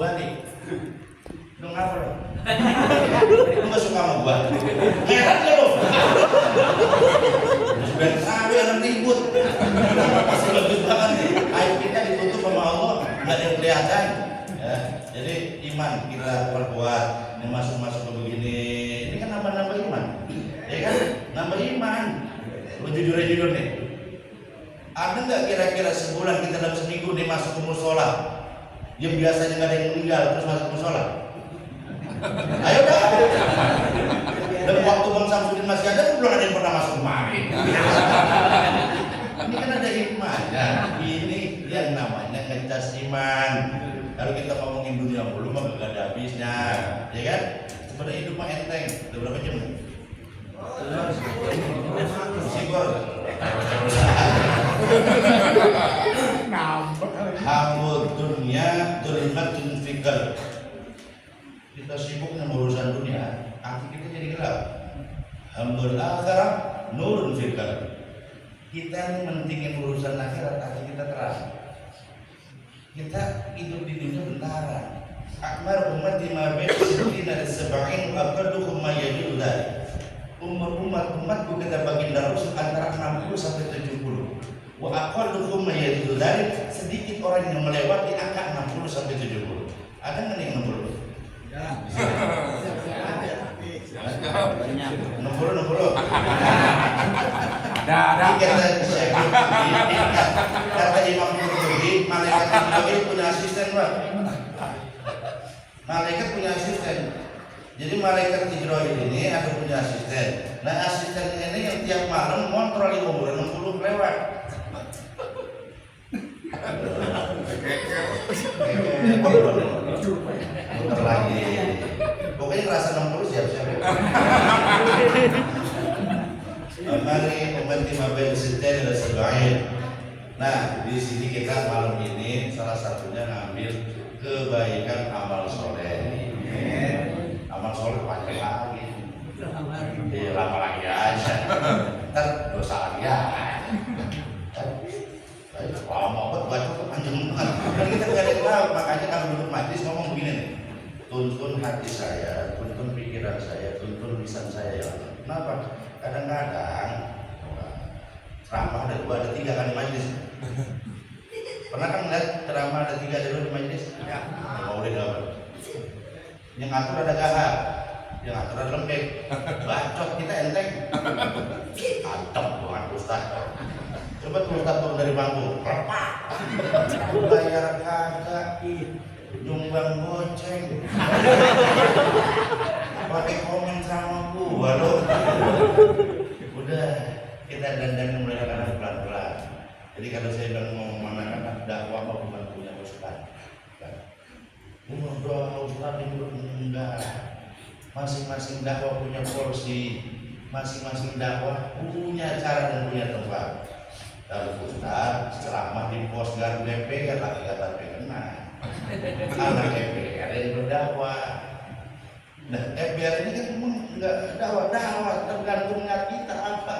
balik. Lu ngapa dong? Lu gak suka sama gua? Heran ya lu? Sudah sampai orang ribut. Pasti bagus banget nih. Aib kita ditutup sama Allah, gak ada yang kelihatan. Ya, jadi iman kita perkuat. Ini masuk-masuk ke begini. Ini kan nambah-nambah iman. Ya kan? Nambah iman. Lu jujur nih. Ada nggak kira-kira sebulan kita dalam seminggu nih masuk ke musola yang biasanya nggak ada yang meninggal terus masuk ke musola? Ayo dah. Dan waktu Bang Samsudin masih ada kan belum ada yang pernah masuk kemari. Ini kan ada hikmahnya. Ini yang namanya ngecas iman. Kalau kita ngomongin dunia mulu mah gak ada habisnya, ya kan? Sebenarnya hidup mah enteng. Udah berapa jam? Sigor. Hamud dunia zulmatun fikr. Kita sibuk dengan urusan dunia, hati kita jadi gelap. Hamdul akhirah nurun fikr. Kita mentingin urusan akhirat, hati kita terang. Kita hidup di dunia bentaran. Akbar umat di mabed sittina dan sab'in aqaduhum ma yajidu dzalik. Umatku kata baginda Rasul antara 60 sampai 70. Wa aqalluhum ma yajidu dzalik, sedikit orang yang melewati angka 60 sampai 70. Ada enggak yang 60? Ya. 60. Ada. Kata Imam Qurtubi, malaikat Jibril punya asisten, Pak. Malaikat punya asisten. Jadi malaikat Jibril ini ada punya asisten. Nah, asisten ini yang tiap malam kontrol umur 60 lewat. Lagi. Pokoknya rasa 60 siap-siap. Mari umat mabel sittin dan sab'in. Nah, di sini kita malam ini salah satunya ngambil kebaikan amal soleh. Amal soleh panjang lagi. Lama lagi aja. Ntar dosa lagi ya. Lama banget baca tuh panjang banget. Dan kita nggak ada yang tahu, makanya kalau duduk majlis ngomong begini nih. Tuntun hati saya, tuntun pikiran saya, tuntun lisan saya. Kenapa? Kadang-kadang ceramah ada 2, ada 3 kan di majlis. Pernah kan ngeliat ceramah ada 3, ada 2 di majlis? Ya. Mau udah gambar. Yang atur ada gahar, yang atur ada lembek. Bacot kita enteng. Antem bukan ustaz. Coba tuh ustaz turun dari bangku, lepak. Bayar kagak, nyumbang goceng. Pakai komen sama gua loh. Udah kita dandan mulai anak pelan-pelan. Jadi kalau saya bilang ngomong anak-anak dakwah mau bukan punya ustaz. Udah ustaz itu enggak. Masing-masing dakwah punya porsi, masing-masing dakwah punya cara dan punya tempat. Kalau ustaz ceramah di pos gardu DPR lagi kata kena. Anak DPR yang berdakwah. Nah, FBR ini kan memang enggak dakwah, tergantung niat kita apa.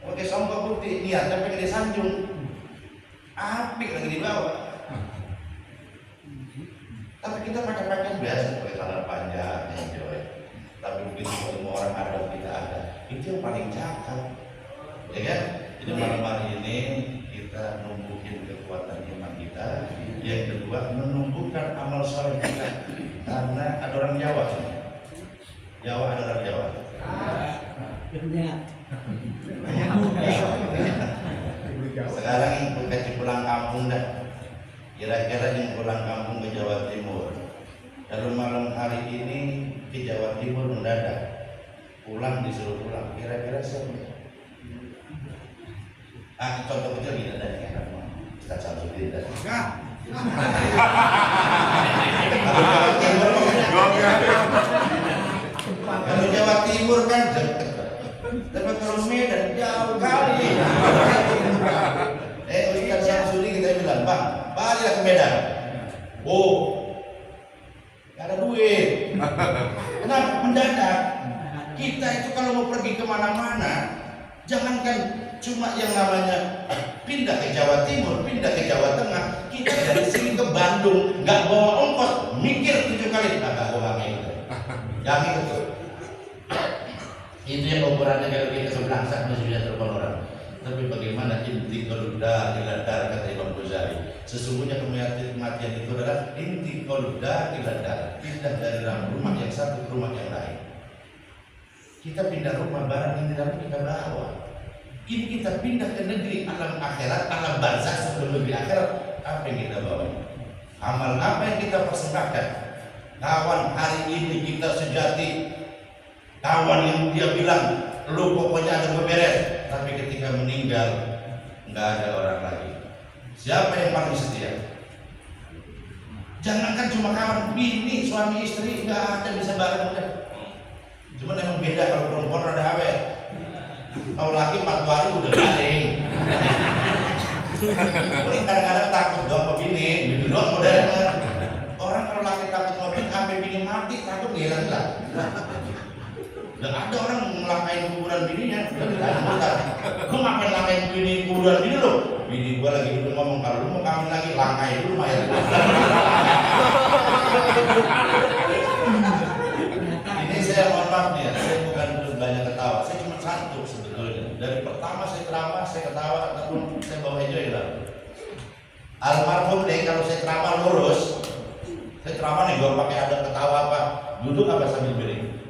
Oke, songkok putih niatnya pengen disanjung, apik lagi dibawa. Tapi kita pakai biasa, pakai celana panjang, enjoy. Tapi begitu ketemu orang ada kita ada, itu yang paling cakep, ya kan? Jadi malam hari ini kita numbuhin kekuatan iman kita. Yang kedua, menumbuhkan amal soleh kita. Karena ada orang Jawa, ada orang Jawa. Sekarang yang kasih pulang kampung dah. Kira-kira yang pulang kampung ke Jawa Timur. Lalu malam hari ini ke Jawa Timur mendadak. Pulang disuruh pulang. Kira-kira siapa? Contoh kecil gini dari kan, Ustaz Samsudin dan kalau Jawa Timur kan dekat, tapi kalau Medan jauh kali. Ustaz Samsudin kita bilang, Bang, baliklah ke Medan. Oh, gak ada duit. Kenapa? Mendadak. Kita itu kalau mau pergi kemana-mana, jangankan cuma yang namanya pindah ke Jawa Timur, pindah ke Jawa Tengah, kita dari sini ke Bandung nggak bawa Yang itu yang ukurannya kalau kita sebelangsak masih bisa terbang orang. Tapi bagaimana inti qolda iladar, kata Imam Ghazali. Sesungguhnya kematian itu adalah inti qolda iladar, pindah dari rumah yang satu ke rumah yang lain. Kita pindah rumah, barang yang di dalam kita bawa. Ini kita pindah ke negeri alam akhirat, alam barzakh sebelum negeri akhirat. Apa yang kita bawa? Amal apa yang kita persembahkan? Kawan hari ini kita sejati, kawan yang dia bilang lu pokoknya ada beberes, tapi ketika meninggal nggak ada orang lagi. Siapa yang paling setia? Jangankan cuma kawan, bini, suami, istri nggak ada bisa bareng udah. Cuma emang beda kalau perempuan ada awet. Kalau laki 4 hari udah garing. Ini kadang-kadang takut dong sama bini, bini doang modern. Orang kalau laki takut sama bini, sampai bini mati takut hilang-hilang. Dan ada orang ngelakain kuburan bininya, lu ngapain lakain bini kuburan bini lo? Bini gua lagi dulu ngomong, kalau lu mau kawin lagi, lakain dulu mayat. Ini saya mohon maaf nih, saya bukan banyak ketawa, saya cuma satu sebetulnya. Dari pertama saya ceramah, saya ketawa, ataupun saya bawa enjoy lah. Almarhum deh, kalau saya ceramah lurus, saya ceramah nih, gua pakai ada ketawa apa, duduk apa sambil miring.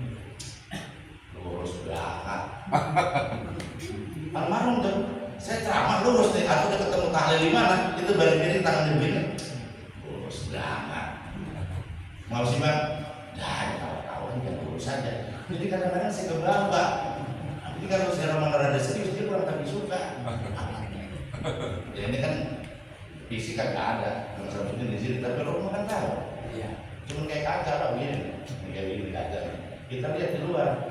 Almarhum tuh, saya ceramah lurus nih, aku udah ketemu tahlil di mana, itu balik diri tangan di begini, lurus banget. Mau sih bang, jangan kawan-kawan yang lurus saja. Jadi kadang-kadang saya kebawa. Jadi kalau saya roman rada serius, dia kurang tapi suka. Ya ini kan fisik kan nggak ada, nggak seharusnya di sini, tapi roman kan tahu. Cuma kayak kaca lah begini, kayak begini kaca. Kita lihat di luar.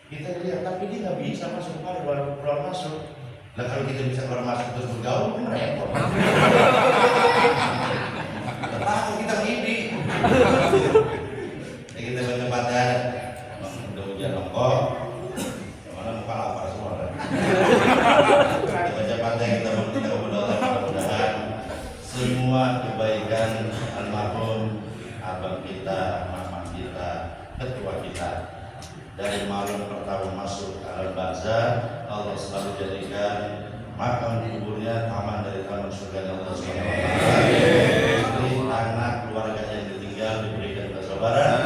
Kita lihat, tapi dia nggak bisa masuk keluar masuk. Nah kalau kita bisa keluar masuk terus bergaul, kan repot. Takut kita ngidi. Ya kita baca-baca, udah hujan kok. Mana muka lapar semua. Kita baca-baca, kita berdoa, mudah-mudahan semua kebaikan almarhum abang kita, mama kita, ketua kita. Dari malam pertama masuk alam barzakh, Allah selalu jadikan makam kuburnya taman dari taman surga Allah SWT. Istri, anak, keluarga yang ditinggal diberikan kesabaran,